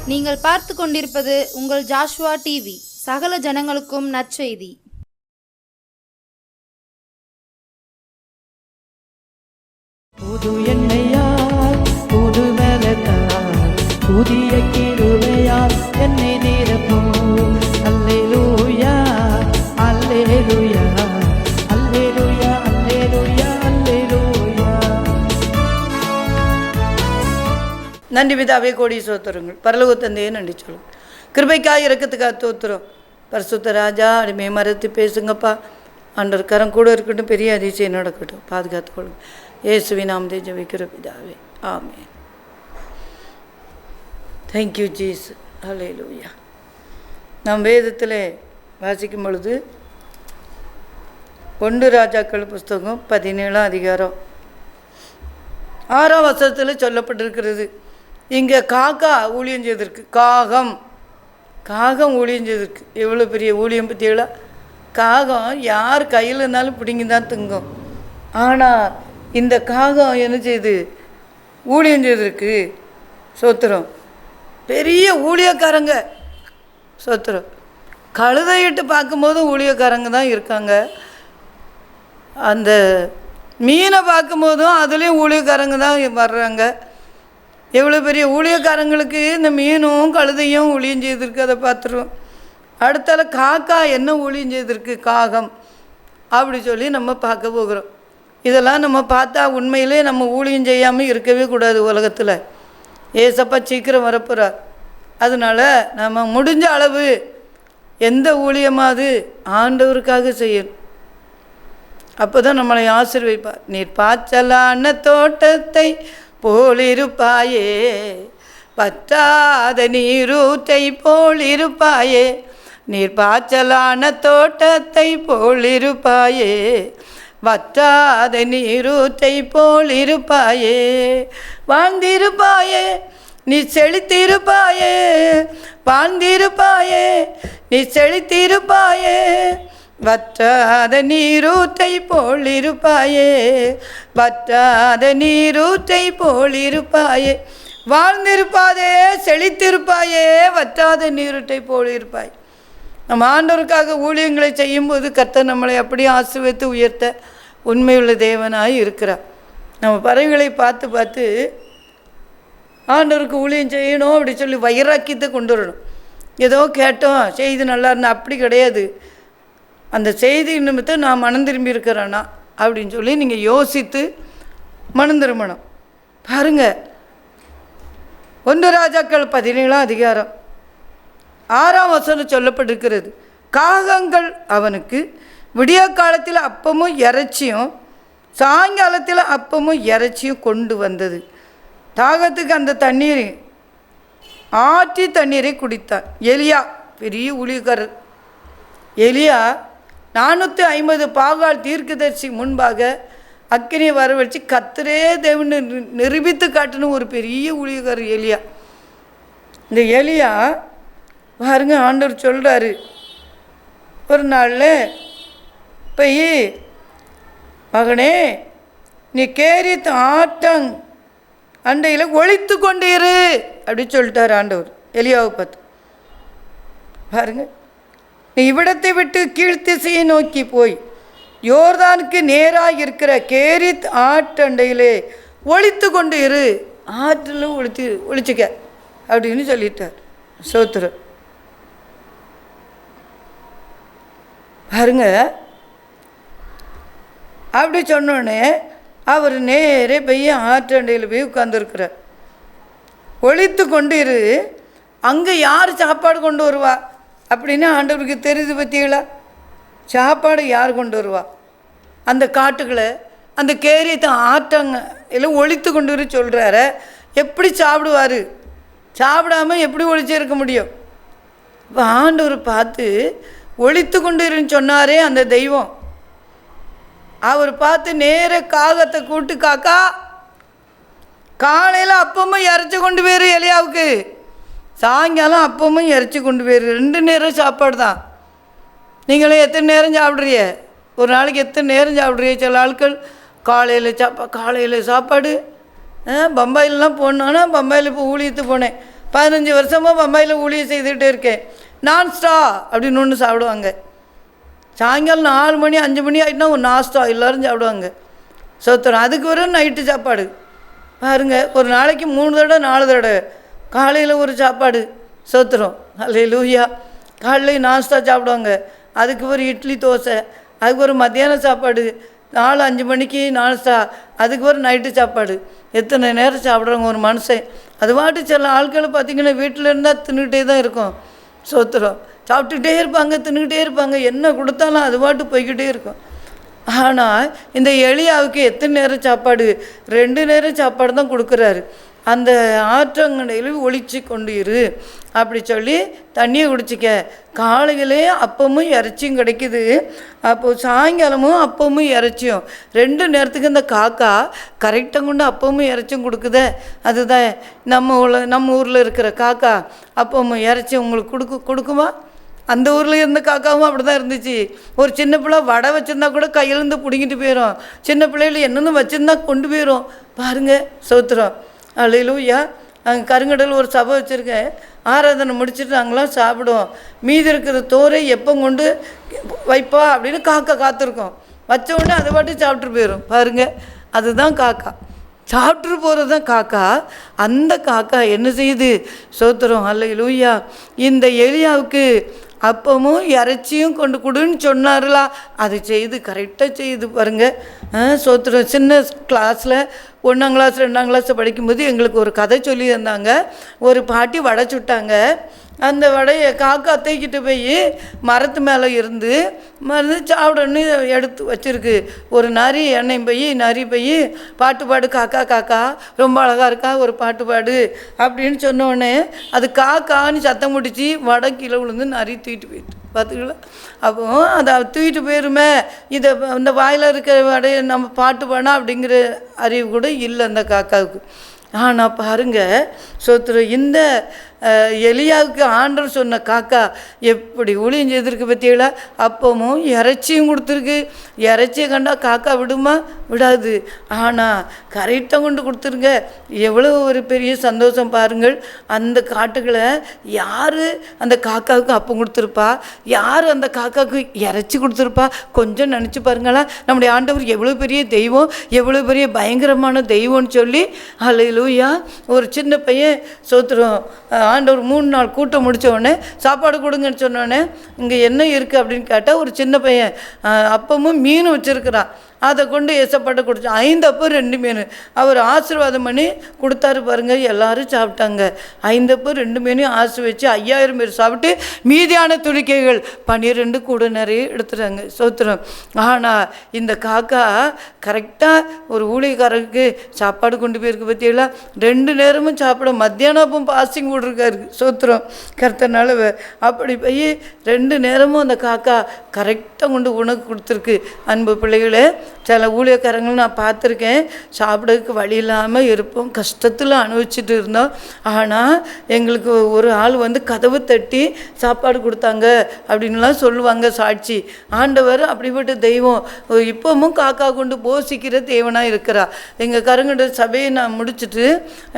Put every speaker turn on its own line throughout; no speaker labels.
நீங்கள் பார்த்து கொண்டிருப்பது உங்கள் ஜாஷுவா டிவி. சகல ஜனங்களுக்கும் நற்செய்தி.
புது எண்ணெயால் புது பலத்தால் புதிய கிருபையால் என்னை நிரப்பும். அல்லேலூயா அல்லேலூயா அல்லேலூயா அல்லேலூயா அல்லேலூயா. நன்றி பிதாவே, கோடி சோத்திரங்கள். பரலோக தந்தையே நன்றி சொல்லுங்க. கிருபைக்காய் இறக்கத்துக்காக தோத்துறோம். பரிசுத்த ராஜா, அடிமையை மறத்து பேசுங்கப்பா. ஆண்டவர் கரம் கூட இருக்கட்டும், பெரிய அதிசயம் நடக்கட்டும், பாதுகாத்துக்கொள்ளுங்க. இயேசுவின் நாமத்தை ஜெபிக்கிற பிதாவே, ஆமென். Thank you Jesus. அல்லேலூயா. நாம் வேதத்தில் வாசிக்கும் பொழுது 1 ராஜாக்கள் புஸ்தகம் 17ஆம் அதிகாரம் 6ஆம் வசனத்தில் சொல்லப்பட்டிருக்கிறது. இங்கே காக்கா ஊழியம் செய்திருக்கு. காகம் ஊழியம் செய்திருக்கு. எவ்வளோ பெரிய ஊழியம் பற்றியளா. காகம் யார் கையில் இருந்தாலும் பிடிங்கி தான் திங்கும். ஆனால் இந்த காகம் என்ன செய்து ஊழியம் செய்திருக்கு. சோத்திரம். பெரிய ஊழியக்காரங்க. சோத்திரம். கழுதையிட்டு பார்க்கும்போதும் ஊழியக்காரங்க தான் இருக்காங்க. அந்த மீனை பார்க்கும்போதும் அதுலேயும் ஊழியக்காரங்க தான் வர்றாங்க. எவ்வளோ பெரிய ஊழியக்காரங்களுக்கு இந்த மீனும் கழுதையும் ஊழியம் செய்திருக்கு. அதை பார்த்துருவோம். அடுத்தால காக்கா என்ன ஊழியம் செய்திருக்கு, காகம் அப்படி சொல்லி நம்ம பார்க்க போகிறோம். இதெல்லாம் நம்ம பார்த்தா உண்மையிலே நம்ம ஊழியம் செய்யாமல் இருக்கவே கூடாது உலகத்தில். ஏசப்பா சீக்கிரம் வரப்போகிறார். அதனால் நம்ம முடிஞ்ச அளவு எந்த ஊழியமாவது ஆண்டவருக்காக செய்யணும். அப்போ தான் நம்மளை ஆசீர்வதிப்பார். நீர் பாய்ச்சலான தோட்டத்தை போலிருப்பாயே, பற்றாத நீரூற்றை போலிருப்பாயே. நீர் பாய்ச்சலான தோட்டத்தை போலிருப்பாயே, வற்றாத நீரூற்றை போலிருப்பாயே. வாழ்ந்திருப்பாயே, நீ செழித்திருப்பாயே. வாழ்ந்திருப்பாயே, நீ செழித்திருப்பாயே. வற்றாத நீரூற்றை போலிருப்பாயே, வற்றாத நீரூற்றை போலிருப்பாயே. வாழ்ந்திருப்பாதே, செழித்திருப்பாயே, வற்றாத நீரூற்றை போலிருப்பாய். நம்ம ஆண்டவருக்காக ஊழியங்களை செய்யும்போது கர்த்தர் நம்மளை அப்படியே ஆசீர்வதித்து உயர்த்த உண்மையுள்ள தேவனாய் இருக்கிறார். நம்ம பறவைகளை பார்த்து பார்த்து ஆண்டவருக்கு ஊழியம் செய்யணும் அப்படி சொல்லி வைராக்கியத்தை கொண்டு வரணும். ஏதோ கேட்டோம், செய்தி நல்லா இருந்தால் அப்படி கிடையாது. அந்த செய்தி நிமித்தம் நான் மனம் திரும்பி இருக்கிறேன்னா அப்படின்னு சொல்லி நீங்கள் யோசித்து மனம் திரும்பணும். பாருங்கள், 1 ராஜாக்கள் 17ஆம் அதிகாரம் 6ஆம் வசனம் சொல்லப்பட்டிருக்கிறது. காகங்கள் அவனுக்கு விடிய காலத்தில் அப்பமும் இறைச்சியும் சாயங்காலத்தில் அப்பமும் இறைச்சியும் கொண்டு வந்தது. தாகத்துக்கு அந்த தண்ணீர் ஆற்றி தண்ணீரை குடித்தான். எலியா பெரிய ஊழியக்காரர். எலியா 450 பாகால் தீர்க்கதரிசி முன்பாக அக்கினியை வரவழைச்சு கர்த்தரே தேவனை நிரூபித்து காட்டணும் ஒரு பெரிய ஊழியக்காரர் எலியா. இந்த எலியா பாருங்க, ஆண்டவர் சொல்கிறாரு, ஒரு நாளில் போய் மகனே நீ கேரித் ஆட்டங் அண்டையில் ஒழித்து கொண்டீரு அப்படி சொல்லிட்டார் ஆண்டவர் எலியாவை பார்த்து. பாருங்க, நீ இவ்விடத்தை விட்டு கீழ்த்திசையை நோக்கி போய் யோர்தானுக்கு நேராக இருக்கிற கேரித் ஆட்டண்டையிலே ஒழித்து கொண்டு இரு. ஆற்றில் ஒழிச்சுக்க அப்படின்னு சொல்லிட்டார். சோத்திரம். பாருங்க, அப்படி சொன்னோடனே அவர் நேரே போய் ஆற்றண்டையில் போய் உட்காந்துருக்கிறார். ஒழித்து கொண்டு இரு. அங்கே யார் சாப்பாடு கொண்டு வருவா அப்படின்னு ஆண்டவருக்கு தெரியுது. பற்றிகளா, சாப்பாடு யார் கொண்டு வருவா? அந்த காட்டுக்களை அந்த கேரியத்தை ஆட்டங்க எல்லாம் ஒழித்து கொண்டு வர சொல்கிறாரு. எப்படி சாப்பிடுவார்? சாப்பிடாமல் எப்படி ஒழிச்சிருக்க முடியும்? இப்போ ஆண்டவர் பார்த்து ஒழித்து கொண்டு இருன்னு சொன்னாரே அந்த தெய்வம், அவர் பார்த்து நேர காகத்தை கூட்டு, காக்கா காலையில் அப்பமும் இறைச்சி கொண்டு போயிரு எலியாவுக்கு, சாயங்காலம் அப்பமும் இறைச்சி கொண்டு போயிரு. 2 நேரம் சாப்பாடு தான். நீங்களே எத்தனை நேரம் சாப்பிட்றிய? ஒரு நாளைக்கு எத்தனை நேரம் சாப்பிட்றிய? சில ஆட்கள் காலையில் சாப்பாடு. பம்பாயிலெலாம் போனோன்னா, பம்பாயில் இப்போ ஊழியத்து போனேன், 15 வருஷமாக பம்பாயில் ஊழியம் செய்துக்கிட்டே இருக்கேன். நான்ஸ்டா அப்படின்னு ஒன்று சாப்பிடுவாங்க. சாயங்காலம் 4 மணி 5 மணி ஆகிட்டுனா ஒரு நாஸ்டா எல்லோரும் சாப்பிடுவாங்க. சோத்திரம். அதுக்கு வரும் நைட்டு சாப்பாடு பாருங்கள். ஒரு நாளைக்கு 3 தடவை 4 தடவை. காலையில் ஒரு சாப்பாடு. சோத்திரம். அல்லேலூயா. காலையில் நாஸ்டா சாப்பிடுவாங்க. அதுக்கு ஒரு இட்லி தோசை. அதுக்கு ஒரு மத்தியானம் சாப்பாடு. 4-5 மணிக்கு நாஸ்டா. அதுக்கு ஒரு நைட்டு சாப்பாடு. எத்தனை நேரம் சாப்பிட்றவங்க ஒரு மனுஷன். அது பாட்டு சில ஆட்கள் பார்த்திங்கன்னா வீட்டில் இருந்தால் தின்னுக்கிட்டே தான் இருக்கும். சோத்திரம். சாப்பிட்டுக்கிட்டே இருப்பாங்க, தின்னுக்கிட்டே இருப்பாங்க. என்ன கொடுத்தாலும் அது பாட்டு போய்கிட்டே இருக்கும். ஆனால் இந்த எலியாவுக்கு எத்தனை நேரம் சாப்பாடு? 2 நேரம் சாப்பாடு தான் கொடுக்குறாரு. அந்த ஆற்றங்கடையில் ஒளிச்சு கொண்டு இரு அப்படி சொல்லி தண்ணியை குடிச்சிக்க. காலையிலே அப்பமும் இறைச்சியும் கிடைக்குது. அப்போது சாயங்காலமும் அப்பமும் இறைச்சியும் 2 நேரத்துக்கு இந்த காக்கா கரெக்டாக கொண்டு அப்பமும் இறைச்சியும் கொடுக்குதே. அதுதான் நம்ம ஊரில் இருக்கிற காக்கா அப்பமும் இறைச்சியும் உங்களுக்கு கொடுக்குமா? அந்த ஊரில் இருந்த காக்காவும் அப்படி தான் இருந்துச்சு. ஒரு சின்ன பிள்ளை வடை வச்சுருந்தா கூட கையிலேருந்து பிடிங்கிட்டு போயிடும். சின்ன பிள்ளைகள் என்னென்னு வச்சுருந்தா கொண்டு போயிடும் பாருங்கள். சோத்திரம். அல்லேலூயா. அங்கே கருங்கடல் ஒரு சபை வச்சுருக்கேன். ஆராதனை முடிச்சுட்டு நாங்களாம் சாப்பிடுவோம். மீதி இருக்கிற தோரை எப்போ கொண்டு வைப்பா அப்படின்னு காக்கா காத்திருக்கோம். வச்ச உடனே அதை பாட்டு சாப்பிட்டு போயிடும் பாருங்கள். அதுதான் காக்கா. சாப்பிட்டு போகிறது தான் காக்கா. அந்த காக்கா என்ன செய்யுது? சோத்திரம். அல்லேலூயா. இந்த எலியாவுக்கு அப்பமும் இறைச்சியும் கொண்டு கொடுன்னு சொன்னார்களா? அது செய்து கரெக்டாக செய்து பாருங்கள். சோத்திரம். சின்ன கிளாஸில் 1ஆம் கிளாஸ் 2ஆம் கிளாஸ் படிக்கும்போது எங்களுக்கு ஒரு கதை சொல்லி தந்தாங்க. ஒரு பாட்டி வடை சுட்டாங்க. அந்த வடையை காக்கா தூக்கிட்டு போய் மரத்து மேலே இருந்து சாப்பிடன்னு எடுத்து வச்சுருக்கு. ஒரு நரி எண்ணெய் போய் பாட்டு பாடு காக்கா காக்கா ரொம்ப அழகாக இருக்கா ஒரு பாட்டு பாடு அப்படின்னு சொன்னோடனே அது காக்கான்னு சத்தம் முடிச்சு வடை கீழே விழுந்து நரி தூக்கிட்டு போயிட்டு பார்த்துக்கல. அப்போ அதை தூக்கிட்டு போயிருமே. இதை இந்த வாயில் இருக்கிற வடையை நம்ம பாட்டு பாடா அப்படிங்கிற அறிவு கூட இல்லை அந்த காக்காவுக்கு. ஆனால் பாருங்கள். சோத்திரம். இந்த எலியாவுக்கு ஆண்டவர் சொன்ன காக்கா எப்படி ஊழியம் செய்திருக்கு பற்றியல. அப்பமும் இறைச்சியும் கொடுத்துருக்கு. இறைச்சியை கண்டா காக்கா விடுமா? விடாது. ஆனால் கரெக்டாக கொண்டு கொடுத்துருங்க. எவ்வளோ ஒரு பெரிய சந்தோஷம் பாருங்கள். அந்த காட்டுகளை யார் அந்த காக்காவுக்கு அப்பம் கொடுத்துருப்பா? யார் அந்த காக்காவுக்கு இறைச்சி கொடுத்துருப்பா? கொஞ்சம் நினச்சி பாருங்களா. நம்முடைய ஆண்டவர் எவ்வளோ பெரிய தெய்வம், எவ்வளோ பெரிய பயங்கரமான தெய்வம்னு சொல்லி. அல்லேலூயா. ஒரு சின்ன பையன். சோத்திரம். ஆண்டவர் 3 நாள் கூட்டம் முடித்த உடனே சாப்பாடு கொடுங்கன்னு சொன்னோடனே இங்கே என்ன இருக்குது அப்படின்னு கேட்டால் ஒரு சின்ன பையன் அப்பமும் மீன் வச்சுருக்கிறான். அதை கொண்டு ஏசப்பாட்ட கொடுத்தோம். 5 அப்பம் 2 மீன் அவர் ஆசீர்வாதம் பண்ணி கொடுத்தாரு பாருங்கள். எல்லோரும் சாப்பிட்டாங்க. 5 அப்பம் 2 மீனையும் வச்சு 5000 பேர் சாப்பிட்டு மீதியான துணிக்கைகள் 12 கூட நிறைய எடுத்துட்டாங்க. சோத்திரம். ஆனால் இந்த காக்கா கரெக்டாக ஒரு ஊழியக்காரருக்கு சாப்பாடு கொண்டு போயிருக்கு பற்றியெல்லாம் 2 நேரமும் சாப்பிட மத்தியானம் அப்போ பாஸ்டிங் போட்டிருக்காரு. சோத்திரம். கர்த்தனால அப்படி போய் 2 நேரமும் அந்த காக்கா கரெக்டாக கொண்டு உணவு கொடுத்துருக்கு. அன்பு பிள்ளைகளே, சில ஊழியக்காரங்களும் நான் பார்த்துருக்கேன். சாப்பிட்றதுக்கு வழி இல்லாமல் இருப்போம், கஷ்டத்தில் அனுபவிச்சுட்டு இருந்தோம். ஆனால் எங்களுக்கு ஒரு ஆள் கதவு தட்டி சாப்பாடு கொடுத்தாங்க அப்படின்லாம் சொல்லுவாங்க சாட்சி. ஆண்டவர் அப்படிப்பட்ட தெய்வம். இப்போவும் காக்கா கொண்டு போசிக்கிற தேவனாக இருக்கிறா. எங்கள் கருங்கட சபையை நான் முடிச்சுட்டு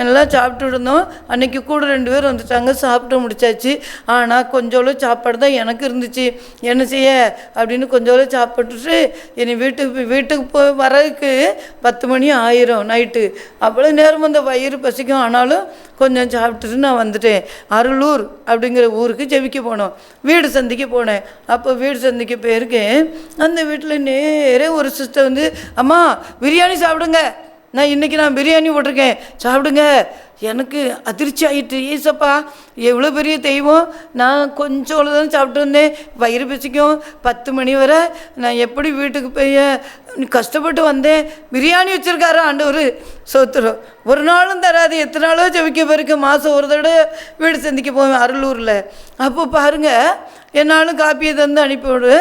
எல்லாம் சாப்பிட்டு இருந்தோம். அன்றைக்கி கூட 2 பேர் வந்துட்டாங்க. சாப்பிட்டு முடிச்சாச்சு. ஆனால் கொஞ்சோளவு சாப்பாடு தான் எனக்கு இருந்துச்சு. என்ன செய்ய அப்படின்னு கொஞ்சோளவு சாப்பிட்டுட்டு என்னை வீட்டுக்கு போய் வரதுக்கு 10 மணி ஆயிரும் நைட்டு. அவ்வளோ நேரம் அந்த வயிறு பசிக்கும். ஆனாலும் கொஞ்சம் சாப்பிட்டுட்டு நான் வந்துட்டேன். அருளூர் அப்படிங்கிற ஊருக்கு ஜெபிக்க போனோம். வீடு சந்திக்க போனேன். அப்போ வீடு சந்திக்க போயிருக்கேன். அந்த வீட்டில் நேரே ஒரு சிஸ்டர் அம்மா பிரியாணி சாப்பிடுங்க, நான் பிரியாணி போட்டிருக்கேன் சாப்பிடுங்க. எனக்கு அதிர்ச்சி ஆகிட்டு. ஏசப்பா எவ்வளோ பெரிய தெய்வம். நான் கொஞ்சம் தான் சாப்பிட்டு வந்தேன். வயிறு பசிக்கும். 10 மணி வரை நான் எப்படி வீட்டுக்கு போய் கஷ்டப்பட்டு வந்தேன். பிரியாணி வச்சுருக்காரு ஆண்டவர். சோத்திரம். ஒரு நாளும் தராது. எத்தனை நாளோ ஜெபிக்க போயிருக்கு. மாதம் ஒரு தடவை வீடு சந்திக்க போவேன் அருளூரில். அப்போ பாருங்கள், என்னாலும் காப்பியை தந்து அனுப்பிவிடு.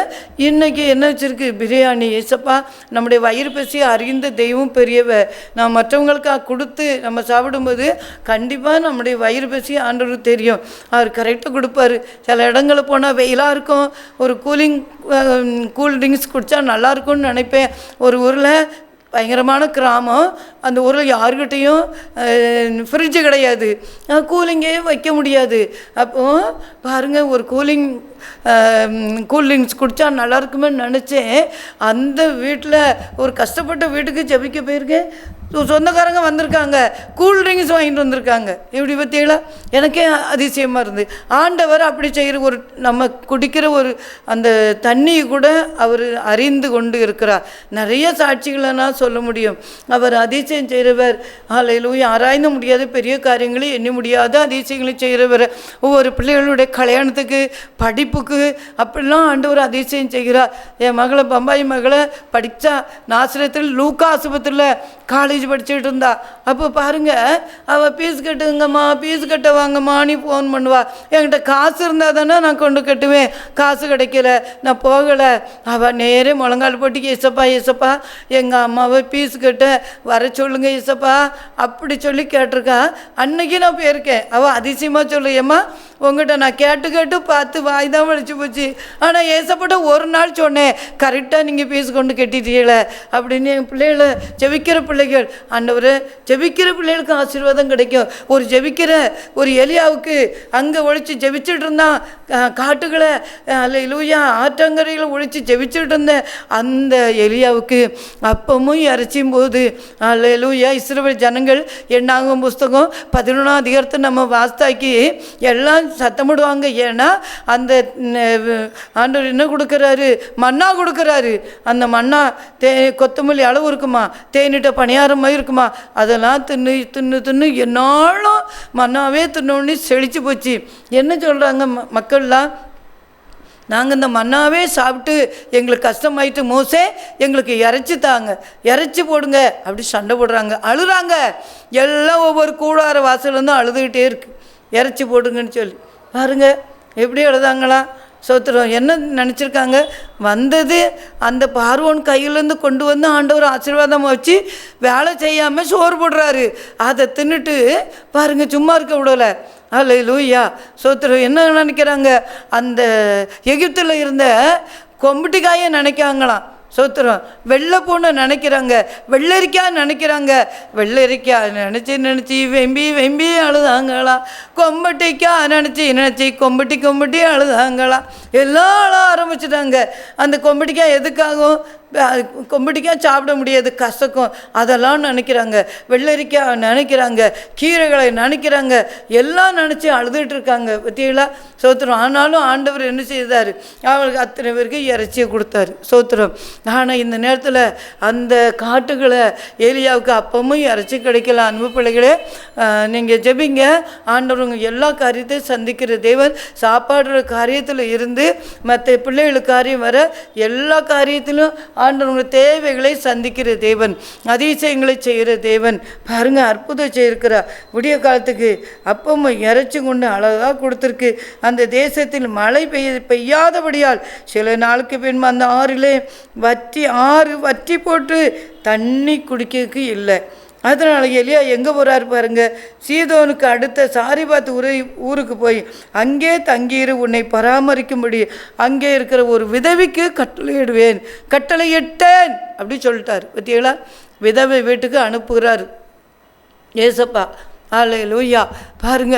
இன்றைக்கி என்ன வச்சுருக்கு? பிரியாணி. ஏசப்பா நம்முடைய வயிறு பசியை அறிந்த தெய்வம் பெரியவ. நான் மற்றவங்களுக்காக கொடுத்து நம்ம சாப்பிடும்போது கண்டிப்பாக நம்முடைய வயிறு பசி ஆண்டவருக்கு தெரியும். அவர் கரெக்டாக கொடுப்பாரு. சில இடங்களில் போனால் வெயிலாக இருக்கும். ஒரு கூல் ட்ரிங்க்ஸ் குடித்தா நல்லாயிருக்கும்னு நினைப்பேன். ஒரு ஊரில் பயங்கரமான கிராமம். அந்த ஊரில் யாருக்கிட்டேயும் ஃப்ரிட்ஜு கிடையாது, கூலிங்கே வைக்க முடியாது. அப்போது பாருங்கள், ஒரு கூல்ட்ரிங்க்ஸ் குடித்தா நல்லா இருக்குமே நினச்சேன். அந்த வீட்டில் ஒரு கஷ்டப்பட்ட வீட்டுக்கு ஜெபிக்க போயிருக்கேன். சொந்தக்காரங்க வந்திருக்காங்க, கூல்ட்ரிங்க்ஸ் வாங்கிட்டு வந்திருக்காங்க. இப்படி பற்றிகளா, எனக்கே அதிசயமாக இருந்து. ஆண்டவர் அப்படி செய்கிற ஒரு நம்ம குடிக்கிற ஒரு அந்த தண்ணியை கூட அவர் அறிந்து கொண்டு இருக்கிறார். நிறைய சாட்சிகளை நான் சொல்ல முடியும். அவர் அதிசயம் செய்கிறவர். அல்லேலூயா. ஆராய்ந்து முடியாத பெரிய காரியங்களை எண்ணி முடியாத அதிசயங்களை செய்கிறவர். ஒவ்வொரு பிள்ளைகளுடைய கல்யாணத்துக்கு, படிப்புக்கு அப்படிலாம் ஆண்டவர் அதிசயம் செய்கிறார். என் மகளை, பம்பாய் மகளை படித்தா நாசிரியத்தில் லூக்கா ஆஸ்பத்திரியில் காலேஜ் படிச்சுட்டு இருந்தா. அப்போ பாருங்க, அவள் பீஸ் கட்டுங்கம்மா, பீஸ் கட்ட வாங்கம்மா நீ ஃபோன் பண்ணுவா. என்கிட்ட காசு இருந்தால் தானே நான் கொண்டு கட்டுவேன். காசு கிடைக்கல, நான் போகலை. அவள் நேரே முழங்கால் போட்டு, ஏசப்பா ஏசப்பா எங்கள் அம்மாவை பீஸ் கட்ட வர சொல்லுங்க ஏசப்பா அப்படி சொல்லி கேட்டிருக்கா. அன்னைக்கு நான் போயிருக்கேன். அவள் அதிசயமாக சொல்லுயம்மா, உங்கள்கிட்ட நான் கேட்டு கேட்டு பார்த்து வாய் தான் வலிச்சு போச்சு. ஆனால் ஏசப்பட்ட ஒரு நாள் சொன்னேன், கரெக்டாக நீங்கள் பீஸ் கொண்டு கட்டிட்டீங்களே அப்படின்னு. என் பிள்ளைகளை, ஜெபிக்கிற பிள்ளைகள், ஆண்டவர் ஜெபிக்கிற பிள்ளைகளுக்கு ஆசீர்வாதம் கிடைக்கும். ஒரு ஜெபிக்கிற ஒரு எலியாவுக்கு அங்கே ஒழிச்சு ஜெபிச்சுட்டு இருந்தான் காட்டுகளை, அல்லேலூயா, ஆற்றங்கரையில் ஒழிச்சு ஜெபிச்சுட்டு இருந்தேன். அந்த எலியாவுக்கு அப்பமும் இறைச்சியும் போது, அல்லேலூயா, இஸ்ரவேல் ஜனங்கள் எண்ணாகும் புஸ்தகம் 11ஆம் அதிகாரத்தை நம்ம வாஸ்தாக்கி எல்லாம் சத்தமிடுவாங்க. ஏன்னா அந்த ஆண்டவர் என்ன கொடுக்குறாரு, மன்னா கொடுக்குறாரு. அந்த மன்னா கொத்தமல்லி அளவு இருக்குமா, தேனிட்ட பணியாரமாக இருக்குமா, அதெல்லாம் தின்னு தின்னு தின்னு என்னாலும் மன்னாவே தின்னோன்னு செழிச்சு போச்சு. என்ன சொல்கிறாங்க மக்கள்லாம், நாங்கள் இந்த மன்னாவே சாப்பிட்டு எங்களுக்கு கஷ்டமாயிட்டு, மோசே எங்களுக்கு இறைச்சி தாங்க, இறைச்சி போடுங்க அப்படி சண்டை போடுறாங்க, அழுறாங்க. எல்லாம் ஒவ்வொரு கூடார வாசலேருந்து அழுதுகிட்டே இருக்கு, இறைச்சி போடுங்கன்னு சொல்லி. பாருங்க எப்படி அழுதாங்களா. சோத்திரம். என்ன நினச்சிருக்காங்க, வந்தது அந்த பார்வோன் கையிலேருந்து கொண்டு வந்து ஆண்டவர் ஆசீர்வாதமாக வச்சு வேலை செய்யாமல் சோறு போடுறாரு. அதை தின்னுட்டு பாருங்கள் சும்மா இருக்க விடலை. அல்லேலூயா. சோத்திரம். என்ன நினைக்கிறாங்க, அந்த எகிப்தில் இருந்த கொம்புட்டிக்காயை நினைக்காங்களாம். சோத்திரம். வெள்ளை பூனை நினைக்கிறாங்க, வெள்ளரிக்காய் நினைக்கிறாங்க. வெள்ளரிக்காய் நினச்சி வெம்பி வெம்பி அழுதாங்களாம். கொம்பட்டிக்காய் நினச்சி கொம்பட்டி அழுதாங்களாம். எல்லாம் அழ ஆரம்பிச்சிட்டாங்க. அந்த கொம்பட்டிக்காய் எதுக்காகும், கொம்பட்டிக்காய் சாப்பிட முடியாது, கசக்கும், அதெல்லாம் நினைக்கிறாங்க. வெள்ளரிக்காய் நினைக்கிறாங்க, கீரைகளை நினைக்கிறாங்க, எல்லாம் நினச்சி அழுதுட்டு இருக்காங்க. பற்றிகளா. சோத்திரம். ஆனாலும் ஆண்டவர் என்ன செய்தார், அவளுக்கு அத்தனை பேருக்கு இறைச்சியை கொடுத்தாரு. சோத்திரம். ஆனால் இந்த நேரத்தில் அந்த காட்டுகளை ஏலியாவுக்கு அப்பமும் இறைச்சி கிடைக்கல. அன்பு பிள்ளைகளே, நீங்கள் ஜெபிங்க. ஆண்டவருங்க எல்லா காரியத்தையும் சந்திக்கிற தேவன். சாப்பாடுற காரியத்தில் இருந்து மற்ற பிள்ளைகளுக்கு காரியம் வர எல்லா காரியத்திலும் ஆண்டவருங்க தேவைகளை சந்திக்கிற தேவன், அதிசயங்களை செய்கிற தேவன். பாருங்க, அற்புதம் செய்திருக்கிறார். விடிய காலத்துக்கு அப்பமும் இறைச்சி கொண்டு அழகாக கொடுத்துருக்கு. அந்த தேசத்தில் மழை பெய்யாதபடியால் சில நாளுக்கு பின்பு அந்த ஆறிலே ஆறு வற்றி போட்டு தண்ணி குடிக்கிறதுக்கு இல்லை. அதனால் எலியா எங்கே போகிறாரு பாருங்க, சீதோனுக்கு அடுத்த சாரிபாத் ஊருக்கு போய் அங்கே தங்கியிரு, உன்னை பராமரிக்கும்படி அங்கே இருக்கிற ஒரு விதவிக்கு கட்டளையிட்டேன் அப்படி சொல்லிட்டார். பற்றிங்களா. விதவை வீட்டுக்கு அனுப்புகிறார் ஏசப்பா. அல்லேலூயா. பாருங்க,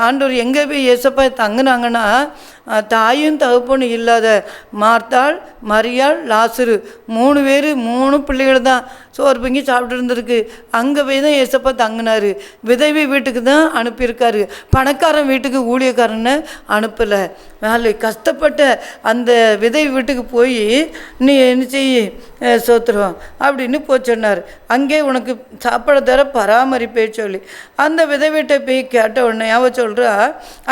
ஆண்டவர் எங்கே போய் ஏசப்பா தங்கினாங்கன்னா, தாயும் தகப்பனும் இல்லாத மார்த்தாள், மரியாள், லாசரு 3 பேர் 3 பிள்ளைகள் தான் சோறு பொங்கி சாப்பிட்டு இருந்திருக்கு. அங்கே போய் தான் ஏசப்பா தங்கினார். விதவி வீட்டுக்கு தான் அனுப்பியிருக்காரு, பணக்காரன் வீட்டுக்கு ஊழியக்காரன்னு அனுப்பலை. நாளை கஷ்டப்பட்ட அந்த விதவி வீட்டுக்கு போய் நீ என்ன செய்ய சோத்திரம் அப்படின்னு சொன்னார். அங்கே உனக்கு சாப்பாடு தர பராமரிப்பே சொல்லி அந்த விதவிட்ட போய் கேட்ட உடனே அவ சொல்கிறா,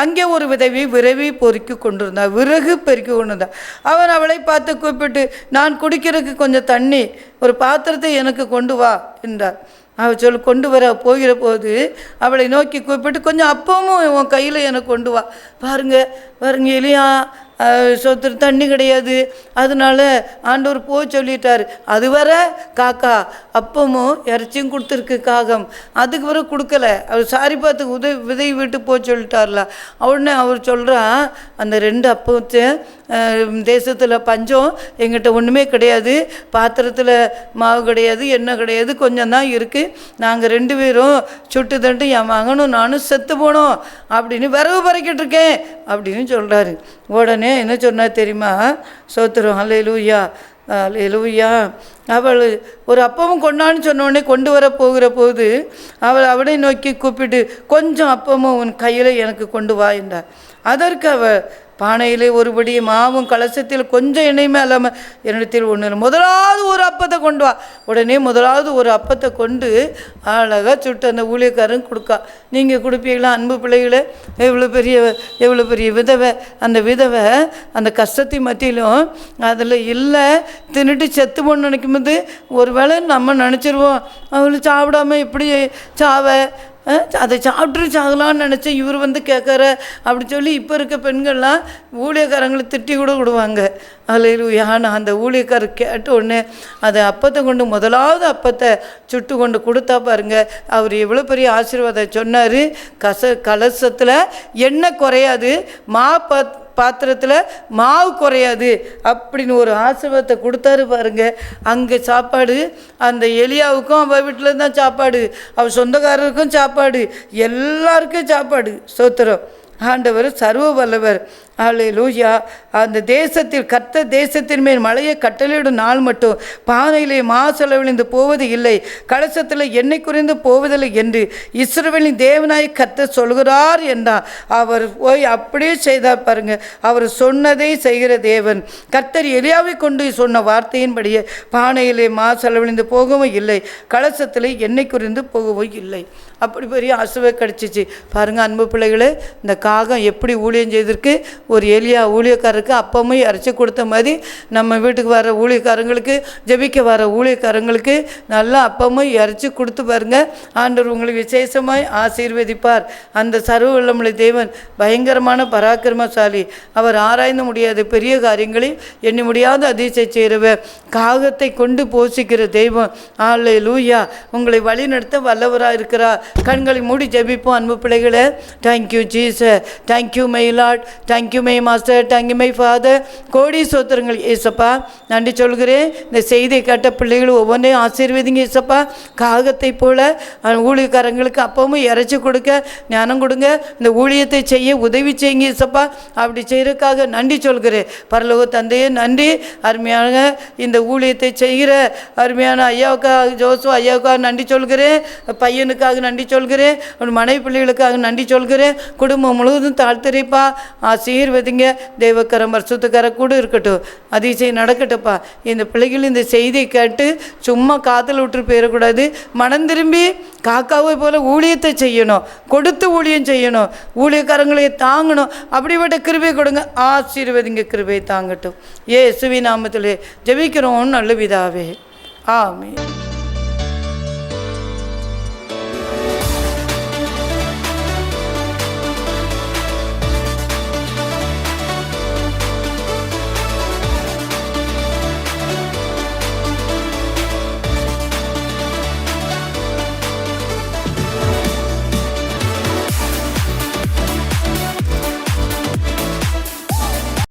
அங்கே ஒரு விதவி விரைவி பொறுக்கி கொண்டிருந்தாள், விறகு பெருக்கி கொண்டிருந்தாள். அவன் அவளை பார்த்து கூப்பிட்டு, நான் குடிக்கிறதுக்கு கொஞ்சம் தண்ணி ஒரு பாத்திரத்தை எனக்கு கொண்டு வா என்றார். அவள் கொண்டு வர போகிற போது அவளை நோக்கி கூப்பிட்டு, கொஞ்சம் அப்பவும் உன் கையில் எனக்கு கொண்டு வா. பாருங்க இல்லையா, சொத்து தண்ணி கிடையாது, அதனால ஆண்டவர் போய் சொல்லிட்டார். அதுவரை காக்கா அப்பமும் இறைச்சியும் கொடுத்துருக்கு காகம், அதுக்கு வர கொடுக்கல. அவர் சாரி பார்த்து விதை விட்டு போய் சொல்லிட்டார்ல. உடனே அவர் சொல்கிறா, அந்த 2 அப்பத்தை தேசத்தில் பஞ்சம், எங்கிட்ட ஒன்றுமே கிடையாது, பாத்திரத்தில் மாவு கிடையாது, எண்ணெய் கிடையாது, கொஞ்சம் தான் இருக்குது. நாங்கள் 2 பேரும் சுட்டு தண்டு என் மகனும் நானும் செத்து போனோம் அப்படின்னு விறகு பறிக்கிட்டு இருக்கேன் அப்படின்னு சொல்கிறாரு. உடனே என்ன சொன்னார் தெரியுமா? சோத்திரம், அல்லேலூயா அல்லேலூயா. அவள் ஒரு அப்பமும் கொண்டான்னு சொன்னோடனே கொண்டு வர போகிற போது அவளை நோக்கி கூப்பிட்டு, கொஞ்சம் அப்பமும் உன் கையில் எனக்கு கொண்டு வா என்றார். அதற்கு அவள், பானையிலே ஒருபடி மாவும் கலசத்தில் கொஞ்சம் எண்ணெயுமே இல்லாமல் என்னிடத்தில் ஒன்று, முதலாவது ஒரு அப்பத்தை கொண்டு வா. உடனே முதலாவது ஒரு அப்பத்தை கொண்டு அழகாக சுட்டு அந்த ஊழியக்காரன் கொடுக்கா. நீங்கள் கொடுப்பீங்களா அன்பு பிள்ளைகளை? எவ்வளோ பெரிய விதவை. அந்த விதவை அந்த கஷ்டத்தை மத்தியிலும் அதில் இல்லை, தின்னுட்டு செத்து போன்னு நினைக்கும்போது ஒரு வேளை நம்ம நினச்சிருவோம், அவளை சாப்பிடாம இப்படி அதை சாப்பிட்டு சாகலான்னு நினச்சேன், இவர் கேட்குற அப்படி சொல்லி இப்போ இருக்க பெண்கள்லாம் ஊழியக்காரங்களை திட்டி கூட விடுவாங்க. அல்லேலூயா. நான் அந்த ஊழியக்காரர் கேட்ட உடனே அதை அப்பத்தை கொண்டு முதலாவது அப்பத்தை சுட்டு கொண்டு கொடுத்தா பாருங்க, அவர் எவ்வளோ பெரிய ஆசீர்வாதம் சொன்னார். கலசத்தில் எண்ணெய் குறையாது, பாத்திரத்தில் மாவு குறையாது அப்படின்னு ஒரு ஆசீர்வாதத்தை கொடுத்தாரு பாருங்க. அங்கே சாப்பாடு, அந்த எலியாவுக்கும் அவள் வீட்டில் தான் சாப்பாடு, அவள் சொந்தக்காரருக்கும் சாப்பாடு, எல்லாருக்கும் சாப்பாடு. ஸ்தோத்திரம். ஆண்டவர் சர்வ வல்லவர். அல்லேலூயா. அந்த தேசத்தில் கர்த்தர் தேசத்தின் மேல் மழையை கட்டளையிடும் நாள் மட்டும் பானையிலே மாசளவிழிந்து போவது இல்லை, கலசத்தில் எண்ணெய் குறைந்து போவதில்லை என்று இஸ்ரவேலின் தேவனாய் கர்த்தர் சொல்கிறார் என்றார். அவர் போய் அப்படியே செய்தார் பாருங்க. அவர் சொன்னதை செய்கிற தேவன். கர்த்தர் எலியாவை கொண்டு சொன்ன வார்த்தையின்படியே பானையிலே மாசளவிழிந்து போகவும் இல்லை, கலசத்தில் எண்ணெய் குறைந்து போகவும் இல்லை. அப்படி பெரிய ஆசீர்வாதம் கிடச்சிச்சு பாருங்கள் அன்பு பிள்ளைகளே. இந்த காகம் எப்படி ஊழியம் செய்திருக்கு? ஒரு எலியா ஊழியக்காரருக்கு அப்பமும் இறைச்சி கொடுத்த மாதிரி நம்ம வீட்டுக்கு வர ஊழியக்காரங்களுக்கு, ஜெபிக்க வர ஊழியக்காரங்களுக்கு நல்லா அப்பமும் இறைச்சி கொடுத்து பாருங்க. ஆண்டவர் உங்களுக்கு விசேஷமாய் ஆசீர்வதிப்பார். அந்த சர்வ வல்லமுள்ள தேவன் பயங்கரமான பராக்கிரமசாலி. அவர் ஆராய்ந்து முடியாத பெரிய காரியங்களை எண்ணி முடியாத அதிசயம் செய்கிறவர், காகத்தை கொண்டு போஷிக்கிற தெய்வம். அல்லேலூயா. உங்களை வழி நடத்த வல்லவராக இருக்கிறார். கண்களை மூடி ஜெபிப்போம் அன்பு பிள்ளைகளே. Thank you Jesus, thank you my Lord, thank you my master, thank you my father. கோடி சோத்திரங்கள் ஏசப்பா, நன்றி சொல்கிறேன். இந்த செய்தியை கேட்ட பிள்ளைகள் ஒவ்வொன்றையும் ஆசீர்வதிங்க ஏசப்பா. காகத்தை போல ஊழியக்காரங்களுக்கு அப்பவும் இறைச்சி கொடுக்க ஞானம் கொடுங்க. இந்த ஊழியத்தை செய்ய உதவி செய்யுங்க ஏசப்பா. அப்படி செய்கிறதுக்காக நன்றி சொல்கிறேன். பரலோக தந்தையே நன்றி. அருமையான இந்த ஊழியத்தை செய்கிற அருமையான ஐயாவுக்காக, ஜோசு ஐயாவுக்காக நன்றி சொல்கிறேன். பையனுக்காக நன்றி சொல்கிறேன். ஒரு மனைவி பிள்ளைகளுக்காக நன்றி சொல்கிறேன். குடும்பம் முழுவதும் தாழ்த்திரைப்பா, ஆசீர்வதிங்க. தெய்வக்கரம் பரிசுத்தக்கர கூட இருக்கட்டும், அதிசயம் நடக்கட்டும்ப்பா. இந்த பிள்ளைகள் இந்த செய்தியை கேட்டு சும்மா காதல் விட்டு போயிடக்கூடாது. மனம் திரும்பி காக்காவை போல ஊழியத்தை செய்யணும், கொடுத்து ஊழியம் செய்யணும், ஊழியக்காரங்களை தாங்கணும். அப்படிப்பட்ட கிருபை கொடுங்க, ஆசீர்வதிங்க. கிருபை தாங்கட்டும். இயேசுவின் நாமத்திலே ஜெபிக்கிறோம் நல்ல பிதாவே. ஆமென்.